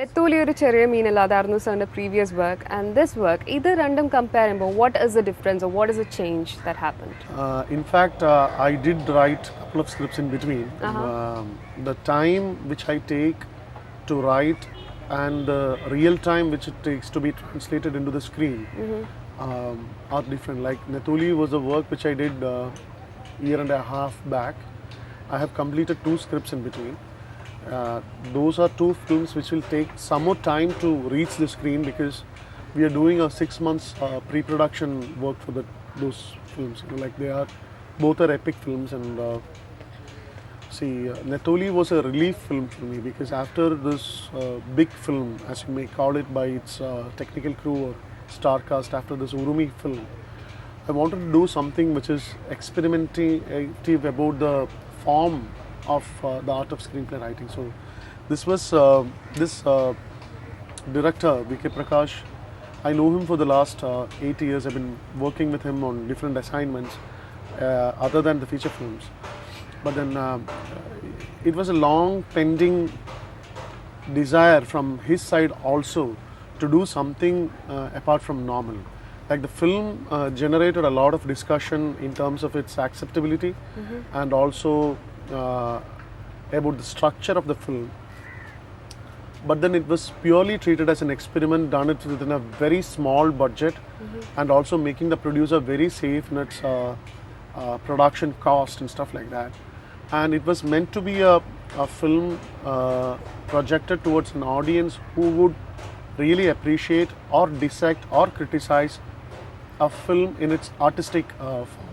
നെത്തോലിയൊരു ചെറിയ മീനല്ല അതായിരുന്നു സാറിൻ്റെ previous work and this work ഇത് രണ്ടും കമ്പയർ ചെയ്യുമ്പോൾ what is the difference or what is the change that happened? In fact, I did write a couple of scripts in between. The time which I take to write and the real time which it takes to be translated into the screen are different. Like Netoli was a work which I did a year and a half back. I have completed 2 scripts in between. Those are 2 films which will take some more time to reach the screen because we are doing a 6 months pre-production work for those films. Like they are both are epic films and Netoli was a relief film for me because after this big film, as you may call it by its technical crew or star cast, after this Urumi film, I wanted to do something which is experimentative about the form of the art of screenplay writing. So this was this director V.K. Prakash. I know him for the last 8 years. I've been working with him on different assignments other than the feature films. But then it was a long pending desire from his side also to do something apart from normal. Like the film generated a lot of discussion in terms of its acceptability and also about the structure of the film. But then it was purely treated as an experiment done it within a very small budget and also making the producer very safe in its production cost and stuff like that. And it was meant to be a film projected towards an audience who would really appreciate or dissect or criticize a film in its artistic form.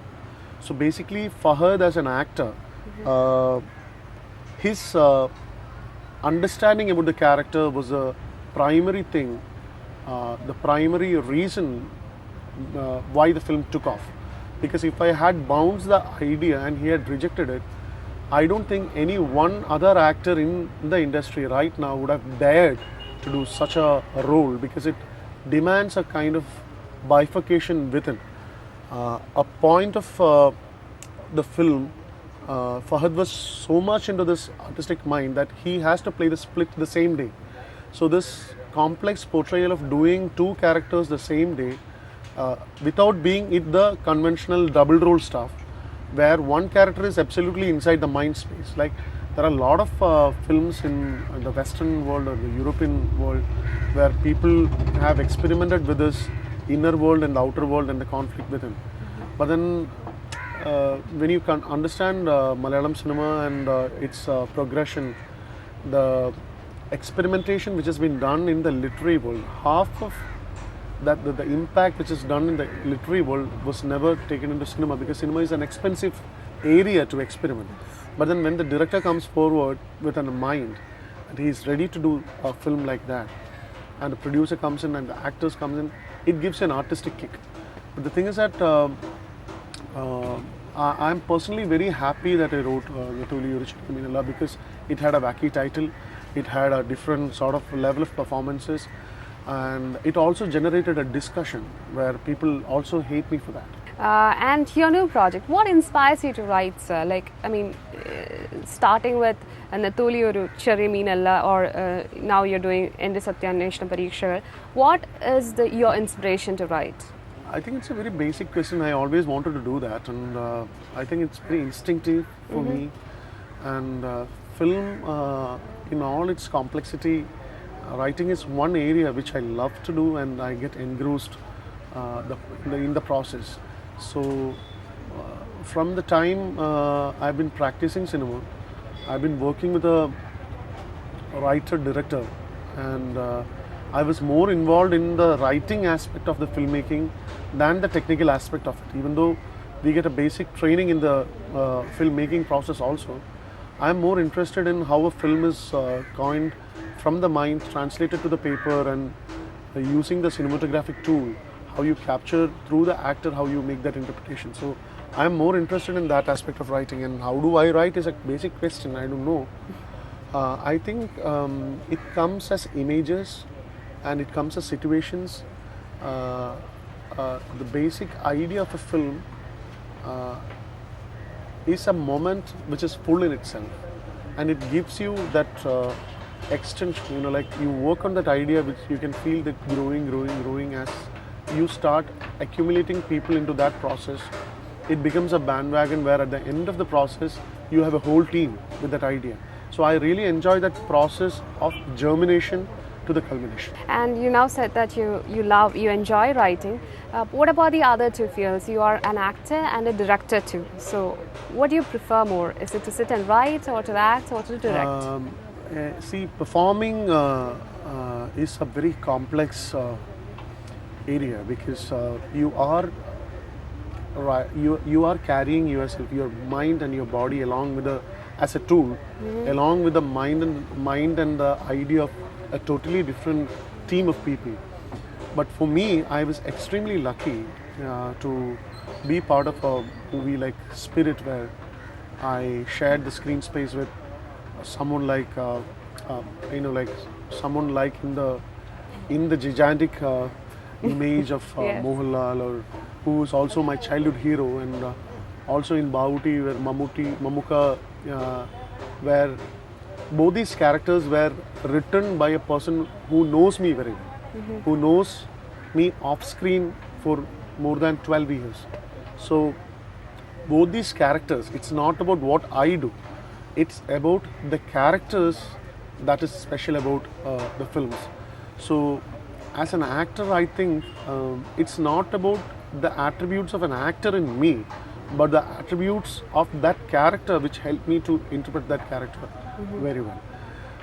So basically Fahad as an actor, his understanding about the character was a primary thing, the primary reason why the film took off. Because if I had bounced the idea and he had rejected it, I don't think any one other actor in the industry right now would have dared to do such a role because it demands a kind of bifurcation within. A point of the film, Fahad was so much into this artistic mind that he has to play the split the same day. So this complex portrayal of doing 2 characters the same day without being the conventional double role stuff where one character is absolutely inside the mind space. Like there are a lot of films in the Western world or the European world where people have experimented with this inner world and the outer world and the conflict within. But then when you can understand Malayalam cinema and its progression, the experimentation which has been done in the literary world, half of that the impact which is done in the literary world was never taken into cinema because cinema is an expensive area to experiment. But then when the director comes forward with a mind and he is ready to do a film like that and the producer comes in and the actors comes in, it gives an artistic kick. But the thing is that I'm personally very happy that I wrote Netoli Oru Cheriya Meenalla because it had a wacky title, it had a different sort of level of performances, and it also generated a discussion where people also hate me for that. And your new project, what inspires you to write, sir? Like, I mean, starting with നെത്തോലിയൊരു ചെറിയ മീനല്ല or now you're doing എൻ്റെ സത്യാന്വേഷണ പരീക്ഷകൾ, what is your inspiration to write? I think it's a very basic question. I always wanted to do that, and I think it's very instinctive for me. And film, in all its complexity, writing is one area which I love to do, and I get engrossed in the process. So, from the time I've been practicing cinema, I've been working with a writer-director, and I was more involved in the writing aspect of the filmmaking than the technical aspect of it. Even though we get a basic training in the filmmaking process also, I am more interested in how a film is coined from the mind, translated to the paper, and using the cinematographic tool, how you capture through the actor, how you make that interpretation. So I am more interested in that aspect of writing, and how do I write is a basic question, I don't know. I think it comes as images and it comes as situations. The basic idea of a film is a moment which is full in itself, and it gives you that extension, you know, like you work on that idea, which you can feel that growing as you start accumulating people into that process. It becomes a bandwagon where at the end of the process, you have a whole team with that idea. So I really enjoy that process of germination to the culmination. And you now said that you enjoy writing. What about the other two fields? You are an actor and a director too. So what do you prefer more? Is it to sit and write, or to act, or to direct? See, performing is a very complex area, because you are you are carrying yourself, your mind and your body along with as a tool, along with the mind and the idea of a totally different team of people. But for me, I was extremely lucky to be part of a movie like Spirit, where I shared the screen space with someone like like someone like in the gigantic image of Yes. Mohanlal, or who is also my childhood hero, and also in Bahuti, where Mamuka, where both these characters were written by a person who knows me very well, who knows me off screen for more than 12 years. So both these characters, it's not about what I do, it's about the characters that is special about the films. So as an actor, I think it's not about the attributes of an actor in me, but the attributes of that character which help me to interpret that character very well.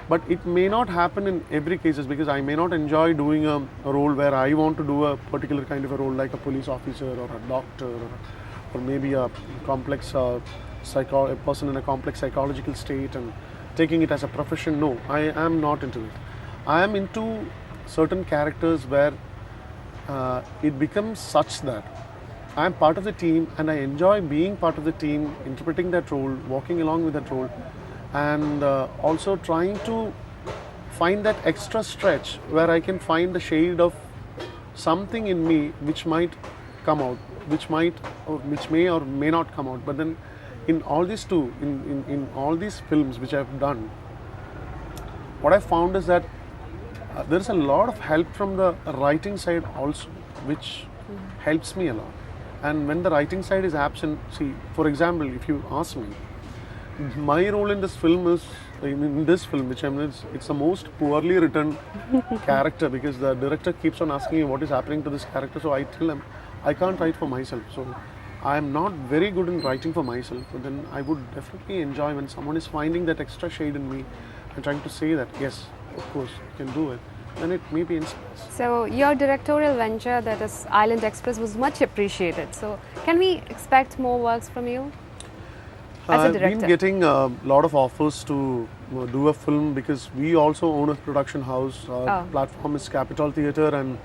But it may not happen in every cases, because I may not enjoy doing a role where I want to do a particular kind of a role, like a police officer or a doctor, or maybe a complex a person in a complex psychological state and taking it as a profession. No, I am not into it. I am into certain characters where it becomes such that I am part of the team, and I enjoy being part of the team, interpreting that role, walking along with that role, and also trying to find that extra stretch where I can find the shade of something in me which might come out, which may or may not come out. But then in all these in all these films which I've done, what I found is that there is a lot of help from the writing side also, which helps me a lot. And when the writing side is absent, see, for example, if you ask me, my role in this film is, in this film which I'm in, it's the most poorly written character, because the director keeps on asking me what is happening to this character. So I tell him I can't write for myself. So I am not very good in writing for myself. But then I would definitely enjoy when someone is finding that extra shade in me and trying to say that yes, of course, you can do it. Then it may be inspires. So your directorial venture, that is Island Express, was much appreciated. So can we expect more works from you as a I've director? been getting a lot of offers to do a film, because we also own a production house. Our platform is Capitol Theatre, and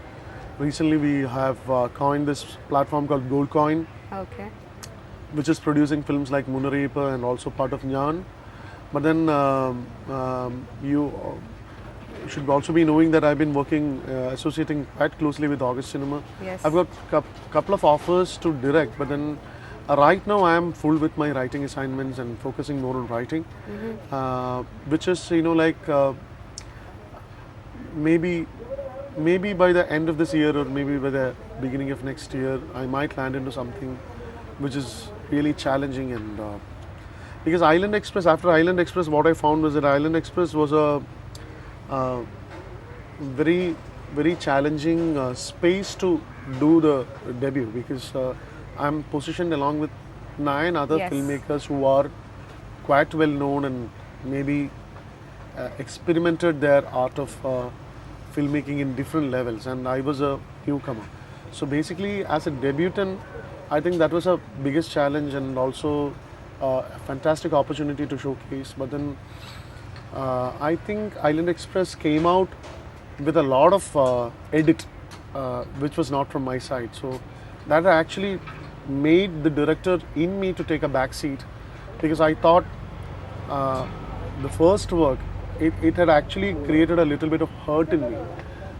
recently we have coined this platform called Gold Coin, Okay. which is producing films like Munarepa and also part of Nyan. But then you should also be knowing that I've been working, associating quite closely with August Cinema. Yes. I've got couple of offers to direct, but then right now I am full with my writing assignments and focusing more on writing, which is, maybe by the end of this year, or maybe by the beginning of next year, I might land into something which is really challenging. And because Island Express, after Island Express, what I found was that Island Express was a very, very challenging space to do the debut, because I'm positioned along with 9 other Yes. filmmakers who are quite well known and maybe experimented their art of filmmaking in different levels, and I was a newcomer. So basically, as a debutant, I think that was a biggest challenge, and also a fantastic opportunity to showcase. But then I think Island Express came out with a lot of edit, which was not from my side. So that actually made the director in me to take a back seat, because I thought the first work, it had actually created a little bit of hurt in me.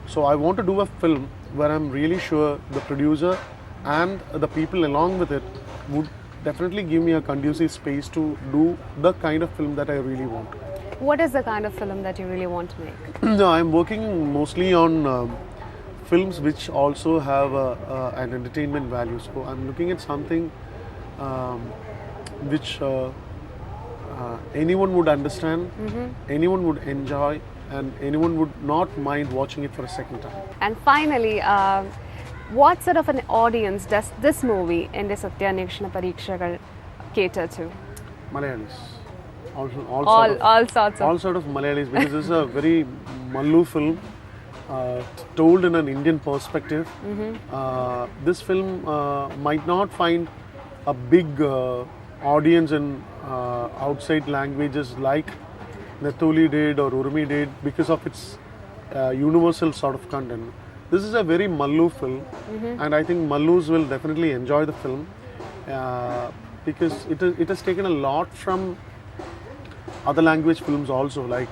So I want to do a film where I'm really sure the producer and the people along with it would definitely give me a conducive space to do the kind of film that I really want. What is the kind of film that you really want to make? No, I'm working mostly on films which also have an entertainment value. So I'm looking at something um, which anyone would understand, anyone would enjoy, and anyone would not mind watching it for a second time. And finally, what sort of an audience does this movie, Ende Satyanekshana Parikshakal, cater to? Malayalis. All sorts of. all sort of Malayalis, because this is a very Mallu film told in an Indian perspective. This film might not find a big audience in outside languages like Netuli did or Urmi did because of its universal sort of content. This is a very Mallu film, and I think Mallus will definitely enjoy the film because it has taken a lot from other language films also, like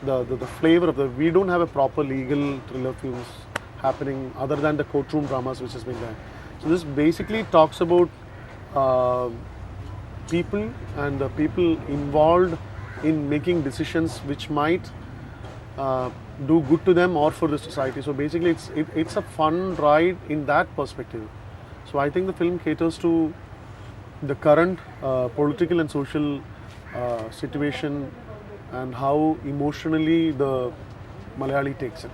the flavor of the. We don't have a proper legal thriller films happening other than the courtroom dramas which has been there. So this basically talks about people and the people involved in making decisions which might do good to them or for the society. So basically it's a fun ride in that perspective. So I think the film caters to the current political and social situation and how emotionally the Malayali takes it.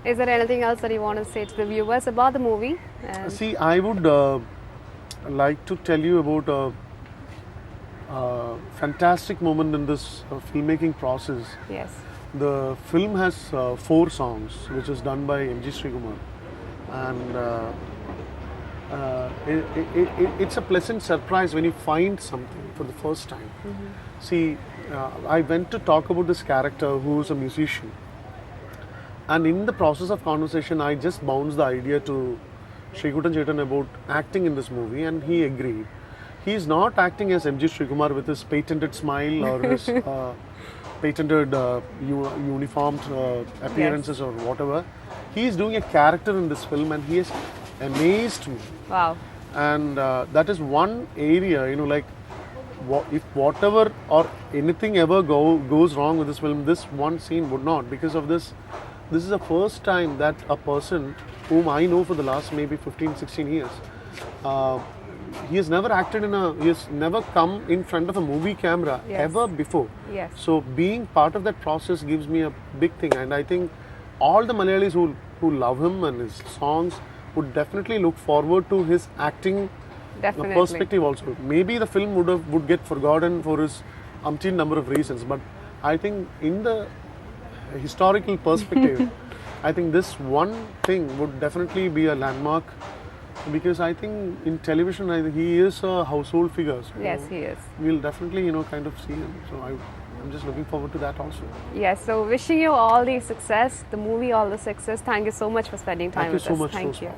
Is there anything else that you want to say to the viewers about the movie? See, I would like to tell you about a fantastic moment in this filmmaking process. Yes. The film has 4 songs, which is done by M.G. Srikumar, and it's a pleasant surprise when you find something for the first time. See, I went to talk about this character who is a musician, and in the process of conversation, I just bounced the idea to Srikutan Chetan about acting in this movie, and he agreed. He is not acting as M.G. Srikumar with his patented smile or his patented uniformed appearances or whatever. He is doing a character in this film, and he has amazed me. Wow. And that is one area, like if whatever or anything ever goes wrong with this film, this one scene would not. Because of this, this is the first time that a person whom I know for the last maybe 15, 16 years, he has never acted he has never come in front of a movie camera ever before. Yes. So being part of that process gives me a big thing, and I think all the Malayalis who love him and his songs would definitely look forward to his acting perspective also. Maybe the film would get forgotten for his umpteen number of reasons, but I think in the historical perspective, I think this one thing would definitely be a landmark, because I think in television he is a household figure. So yes, he is. We'll definitely kind of see him. So I'm just looking forward to that also. Yes, so wishing you all the success, the movie all the success. Thank you so much for spending time with us. Thank you so much. Thank you.